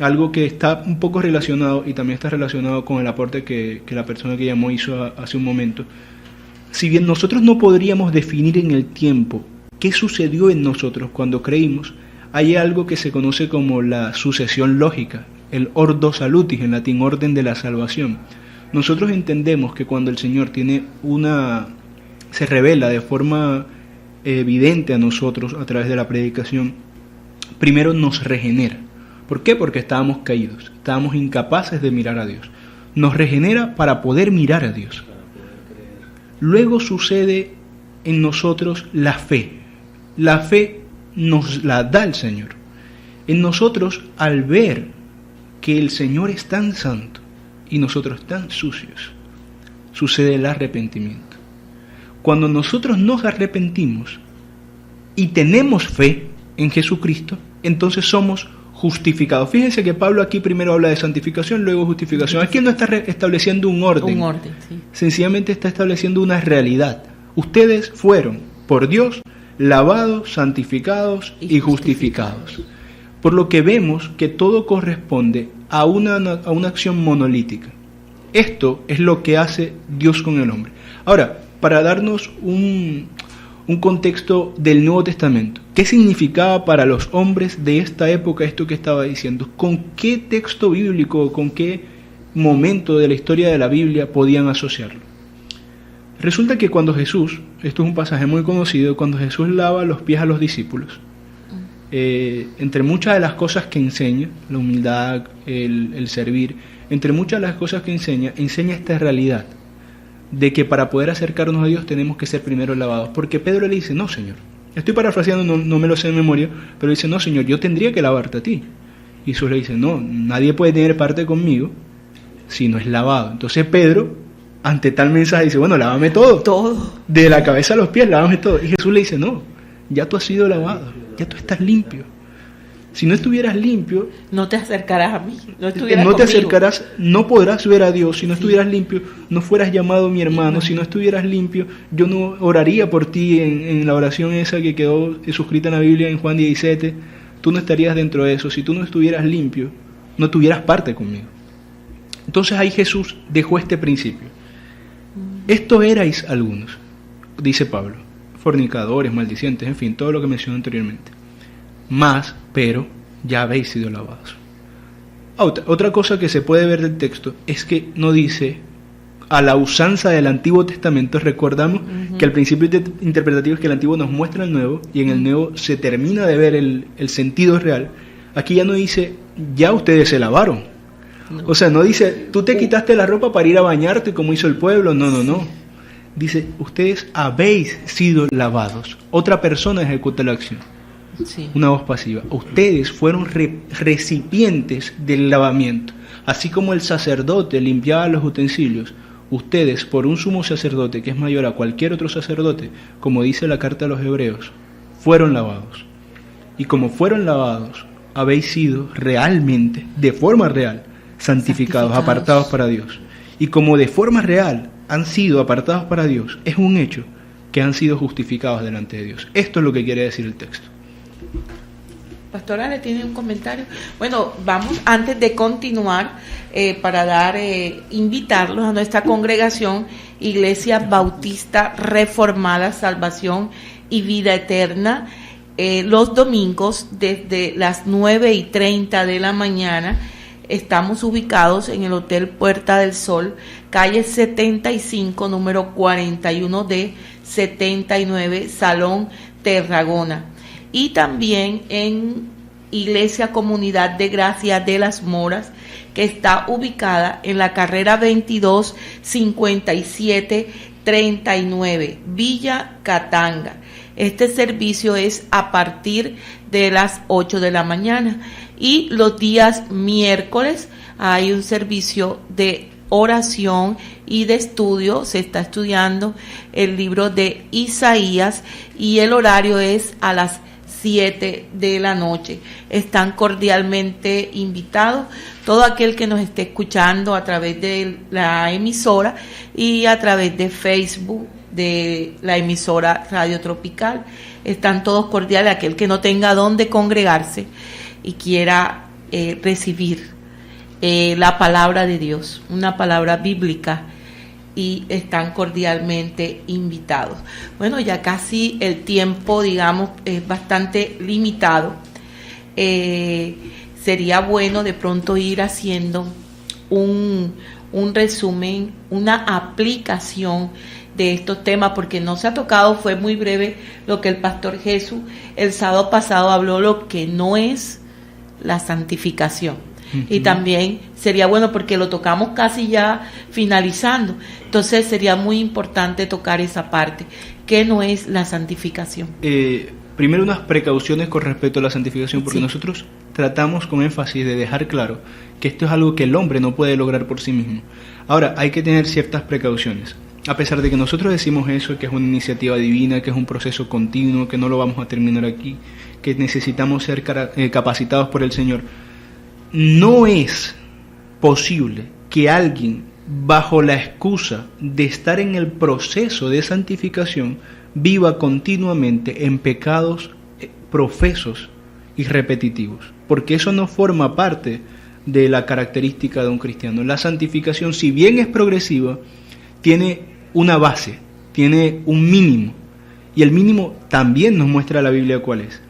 algo que está un poco relacionado y también está relacionado con el aporte que la persona que llamó hizo hace un momento. Si bien nosotros no podríamos definir en el tiempo qué sucedió en nosotros cuando creímos, hay algo que se conoce como la sucesión lógica, el ordo salutis, en latín, orden de la salvación. Nosotros entendemos que cuando el Señor se revela de forma evidente a nosotros a través de la predicación, primero nos regenera. ¿Por qué? Porque estábamos caídos, estábamos incapaces de mirar a Dios. Nos regenera para poder mirar a Dios. Luego sucede en nosotros la fe. La fe nos la da el Señor. En nosotros, al ver que el Señor es tan santo y nosotros tan sucios, sucede el arrepentimiento. Cuando nosotros nos arrepentimos y tenemos fe en Jesucristo, entonces somos justificados. Fíjense que Pablo aquí primero habla de santificación, luego justificación. Aquí no está estableciendo un orden. Un orden, sí. Sencillamente está estableciendo una realidad. Ustedes fueron, por Dios, lavados, santificados y justificados. Por lo que vemos que todo corresponde a una acción monolítica. Esto es lo que hace Dios con el hombre. Ahora, para darnos un contexto del Nuevo Testamento, ¿qué significaba para los hombres de esta época esto que estaba diciendo? ¿Con qué texto bíblico, con qué momento de la historia de la Biblia podían asociarlo? Resulta que cuando Jesús, esto es un pasaje muy conocido, cuando Jesús lava los pies a los discípulos, entre muchas de las cosas que enseña, la humildad, el servir, entre muchas de las cosas que enseña esta realidad de que para poder acercarnos a Dios tenemos que ser primero lavados. Porque Pedro le dice, no, Señor, estoy parafraseando, no me lo sé de memoria, pero dice, no, Señor, yo tendría que lavarte a ti. Y Jesús le dice, no, nadie puede tener parte conmigo si no es lavado. Entonces Pedro, ante tal mensaje, dice, bueno, lávame todo. Todo. De la cabeza a los pies, lávame todo. Y Jesús le dice, no, ya tú has sido lavado, ya tú estás limpio. Si no estuvieras limpio, no te acercarás a mí, no te acercarás, no podrás ver a Dios. Si no estuvieras limpio, no fueras llamado mi hermano. Si no estuvieras limpio, yo no oraría por ti en la oración esa que quedó suscrita en la Biblia en Juan 17. Tú no estarías dentro de eso. Si tú no estuvieras limpio, no tuvieras parte conmigo. Entonces ahí Jesús dejó este principio. Esto erais algunos, dice Pablo, fornicadores, maldicientes, en fin, todo lo que mencioné anteriormente. Pero ya habéis sido lavados. Otra cosa que se puede ver del texto es que no dice a la usanza del Antiguo Testamento. Recordamos que el principio interpretativo es que el Antiguo nos muestra el Nuevo y en el Nuevo se termina de ver el sentido real. Aquí ya no dice, ya ustedes se lavaron. No. O sea, no dice, tú te quitaste la ropa para ir a bañarte como hizo el pueblo. No. Dice, ustedes habéis sido lavados. Otra persona ejecuta la acción. Sí. Una voz pasiva. Ustedes fueron recipientes del lavamiento. Así como el sacerdote limpiaba los utensilios, ustedes, por un sumo sacerdote que es mayor a cualquier otro sacerdote, como dice la carta a los Hebreos, fueron lavados. Y como fueron lavados, habéis sido realmente, de forma real, santificados, apartados para Dios. Y como de forma real han sido apartados para Dios, es un hecho que han sido justificados delante de Dios. Esto es lo que quiere decir el texto. Pastora, ¿le tiene un comentario? Bueno, vamos, antes de continuar, para invitarlos a nuestra congregación, Iglesia Bautista Reformada, Salvación y Vida Eterna, los domingos desde las 9:30 de la mañana. Estamos ubicados en el Hotel Puerta del Sol, calle 75, número 41D, 79, Salón Tarragona. Y también en Iglesia Comunidad de Gracia de las Moras, que está ubicada en la carrera 22 57 39, Villa Catanga. Este servicio es a partir de las 8 de la mañana. Y los días miércoles hay un servicio de oración y de estudio. Se está estudiando el libro de Isaías y el horario es a las 7 de la noche. Están cordialmente invitados todo aquel que nos esté escuchando a través de la emisora y a través de Facebook de la emisora Radio Tropical. Están todos cordiales. Aquel que no tenga dónde congregarse y quiera recibir la palabra de Dios, una palabra bíblica, y están cordialmente invitados. Bueno, ya casi el tiempo, digamos, es bastante limitado. Sería bueno de pronto ir haciendo un resumen, una aplicación de estos temas, porque no se ha tocado, fue muy breve lo que el pastor Jesús el sábado pasado habló, lo que no es la santificación. Uh-huh. Y también sería bueno, porque lo tocamos casi ya finalizando, entonces sería muy importante tocar esa parte, que no es la santificación. Primero, unas precauciones con respecto a la santificación, porque nosotros tratamos con énfasis de dejar claro que esto es algo que el hombre no puede lograr por sí mismo. Ahora, hay que tener ciertas precauciones. A pesar de que nosotros decimos eso, que es una iniciativa divina, que es un proceso continuo, que no lo vamos a terminar aquí, que necesitamos ser capacitados por el Señor, no es posible que alguien, bajo la excusa de estar en el proceso de santificación, viva continuamente en pecados profesos y repetitivos, porque eso no forma parte de la característica de un cristiano. La santificación, si bien es progresiva, tiene una base, tiene un mínimo, y el mínimo también nos muestra la Biblia cuál es.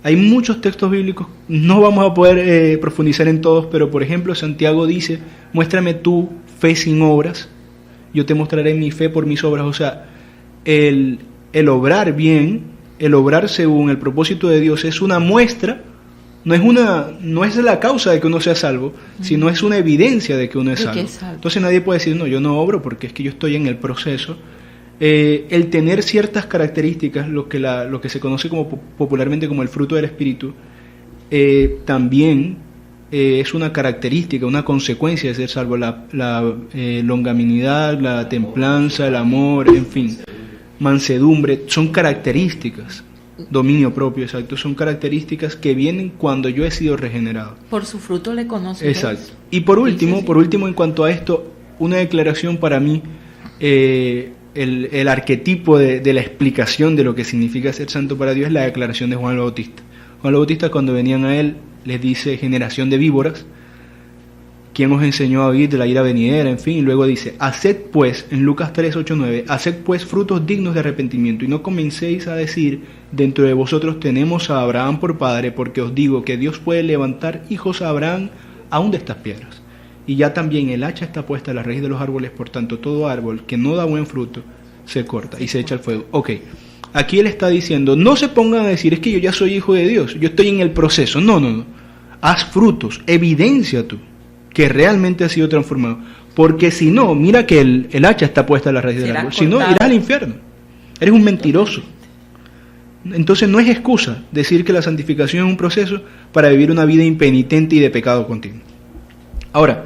Hay muchos textos bíblicos, no vamos a poder profundizar en todos, pero por ejemplo Santiago dice: muéstrame tu fe sin obras, yo te mostraré mi fe por mis obras. O sea, el obrar bien, el obrar según el propósito de Dios es una muestra, no es la causa de que uno sea salvo, sino es una evidencia de que uno es salvo. Entonces nadie puede decir: no, yo no obro porque es que yo estoy en el proceso. El tener ciertas características, lo que se conoce como popularmente como el fruto del Espíritu, también es una característica, una consecuencia de ser salvo. La longanimidad, la templanza, el amor, en fin, mansedumbre, son características. Dominio propio, exacto, son características que vienen cuando yo he sido regenerado. Por su fruto le conocen. Exacto. Y por último, en cuanto a esto, una declaración para mí, el arquetipo de la explicación de lo que significa ser santo para Dios es la declaración de Juan el Bautista. Juan el Bautista, cuando venían a él, les dice: generación de víboras, ¿quién os enseñó a huir de la ira venidera? En fin, y luego dice: haced pues, en Lucas 3, 8, 9, haced pues frutos dignos de arrepentimiento, y no comencéis a decir: dentro de vosotros tenemos a Abraham por padre, porque os digo que Dios puede levantar hijos a Abraham aún de estas piedras. Y ya también el hacha está puesta a la raíz de los árboles, por tanto todo árbol que no da buen fruto se corta y se echa al fuego. Ok, aquí él está diciendo: no se pongan a decir: es que yo ya soy hijo de Dios, yo estoy en el proceso. No. Haz frutos, evidencia tú que realmente has sido transformado. Porque si no, mira que el hacha está puesta a la raíz del árbol. Si no, irás al infierno. Eres un mentiroso. Entonces no es excusa decir que la santificación es un proceso para vivir una vida impenitente y de pecado continuo. Ahora,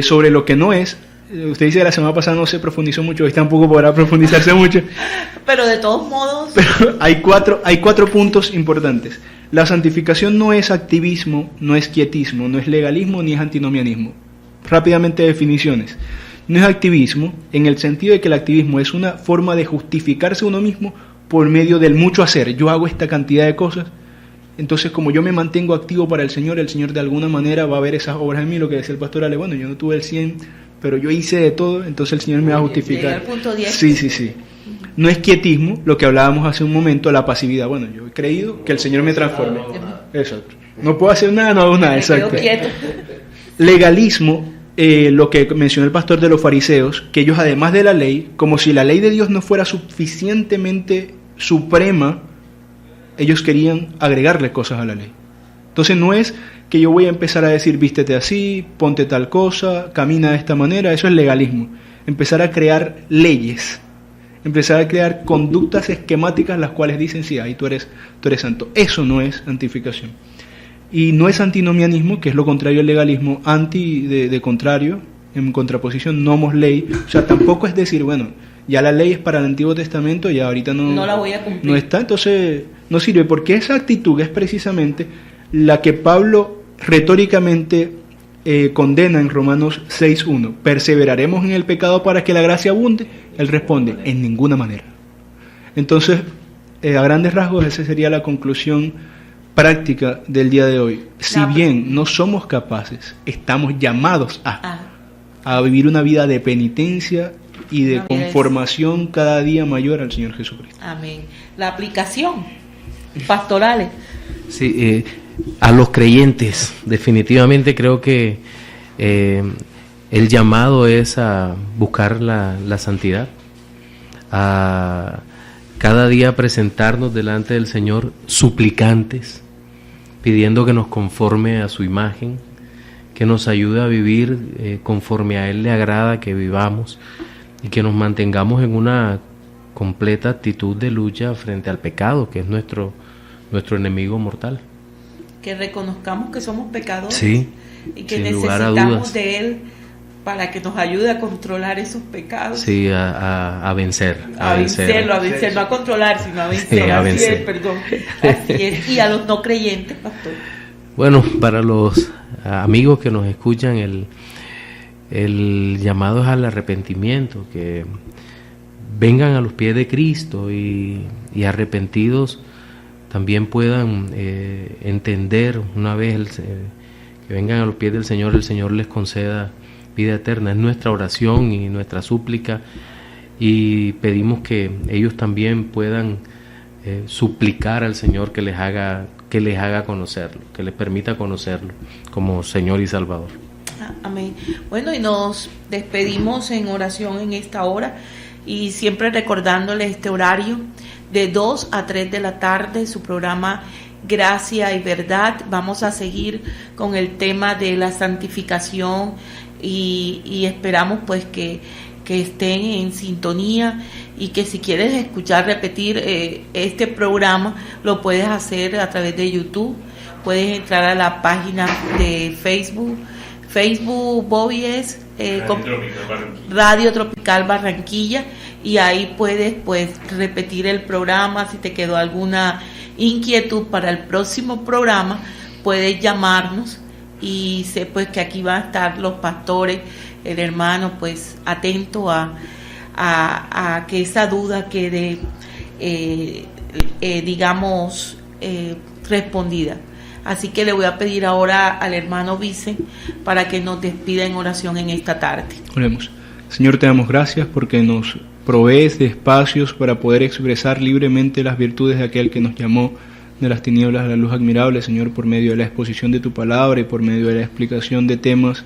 sobre lo que no es, usted dice que la semana pasada no se profundizó mucho, hoy tampoco podrá profundizarse mucho. Pero de todos modos... Pero hay cuatro puntos importantes. La santificación no es activismo, no es quietismo, no es legalismo, ni es antinomianismo. Rápidamente, definiciones. No es activismo en el sentido de que el activismo es una forma de justificarse uno mismo por medio del mucho hacer. Yo hago esta cantidad de cosas, entonces como yo me mantengo activo para el Señor de alguna manera va a ver esas obras en mí. Lo que decía el pastor Ale: bueno, yo no tuve el 100, pero yo hice de todo, entonces el Señor me va a justificar. Punto 10. Sí. No es quietismo, lo que hablábamos hace un momento, la pasividad. Bueno, yo he creído que el Señor me transforme. Exacto. No puedo hacer nada, no hago nada. Exacto. Legalismo, lo que mencionó el pastor de los fariseos, que ellos además de la ley, como si la ley de Dios no fuera suficientemente suprema, ellos querían agregarle cosas a la ley. Entonces no es que yo voy a empezar a decir vístete así, ponte tal cosa, camina de esta manera, eso es legalismo. Empezar a crear leyes, empezar a crear conductas esquemáticas las cuales dicen sí, ahí tú eres santo. Eso no es santificación. Y no es antinomianismo, que es lo contrario al legalismo, de contrario, en contraposición, nomos ley. O sea, tampoco es decir, bueno, ya la ley es para el Antiguo Testamento y ahorita no la voy a cumplir. No está, entonces no sirve, porque esa actitud es precisamente la que Pablo retóricamente condena en Romanos 6.1. ¿Perseveraremos en el pecado para que la gracia abunde? Él responde, en ninguna manera. Entonces, a grandes rasgos, esa sería la conclusión práctica del día de hoy. Si bien no somos capaces, estamos llamados a vivir una vida de penitencia y de conformación cada día mayor al Señor Jesucristo. Amén. La aplicación pastorales. Sí, a los creyentes, definitivamente creo que el llamado es a buscar la santidad, a cada día presentarnos delante del Señor suplicantes, pidiendo que nos conforme a su imagen, que nos ayude a vivir conforme a Él le agrada que vivamos y que nos mantengamos en una completa actitud de lucha frente al pecado, que es nuestro enemigo mortal. Que reconozcamos que somos pecadores, sí, y que necesitamos de Él para que nos ayude a controlar esos pecados. Sí, a vencer. A vencerlo, no a controlar, sino a vencer. Sí, a vencer. Así es, perdón. Así es. Y a los no creyentes, pastor. Bueno, para los amigos que nos escuchan, el llamado es al arrepentimiento, que vengan a los pies de Cristo y arrepentidos también puedan entender una vez que vengan a los pies del Señor, el Señor les conceda vida eterna. Es nuestra oración y nuestra súplica, y pedimos que ellos también puedan suplicar al Señor que les haga conocerlo, que les permita conocerlo como Señor y Salvador. Amén. Bueno, y nos despedimos en oración en esta hora, y siempre recordándoles este horario de 2 a 3 de la tarde, su programa Gracia y Verdad. Vamos a seguir con el tema de la santificación y esperamos pues que estén en sintonía, y que si quieres repetir este programa, lo puedes hacer a través de YouTube. Puedes entrar a la página de Facebook Bobby es Radio Tropical Barranquilla, y ahí puedes pues repetir el programa. Si te quedó alguna inquietud para el próximo programa, puedes llamarnos, y sé pues que aquí van a estar los pastores, el hermano, pues atento a que esa duda quede respondida. Así que le voy a pedir ahora al hermano Vice para que nos despida en oración en esta tarde. Oremos. Señor, te damos gracias porque nos provees de espacios para poder expresar libremente las virtudes de aquel que nos llamó de las tinieblas a la luz admirable, Señor, por medio de la exposición de tu palabra y por medio de la explicación de temas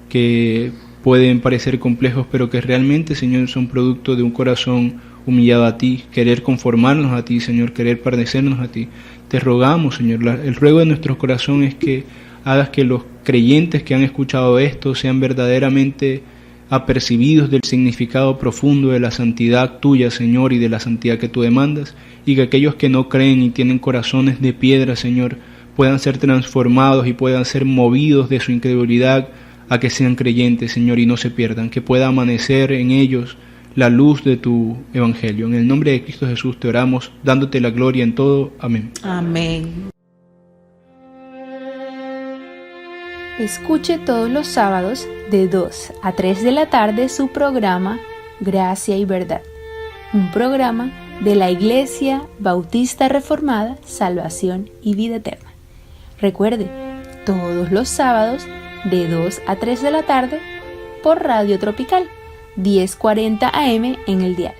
que pueden parecer complejos, pero que realmente, Señor, son producto de un corazón humillado a ti, querer conformarnos a ti, Señor, querer parecernos a ti. Te rogamos, Señor, el ruego de nuestro corazón es que hagas que los creyentes que han escuchado esto sean verdaderamente apercibidos del significado profundo de la santidad tuya, Señor, y de la santidad que tú demandas, y que aquellos que no creen y tienen corazones de piedra, Señor, puedan ser transformados y puedan ser movidos de su incredulidad a que sean creyentes, Señor, y no se pierdan, que pueda amanecer en ellos la luz de tu evangelio. En el nombre de Cristo Jesús te oramos, dándote la gloria en todo. Amén. Amén. Escuche todos los sábados de 2 a 3 de la tarde su programa Gracia y Verdad, un programa de la Iglesia Bautista Reformada, Salvación y Vida Eterna. Recuerde, todos los sábados de 2 a 3 de la tarde por Radio Tropical 1040 AM en el dial.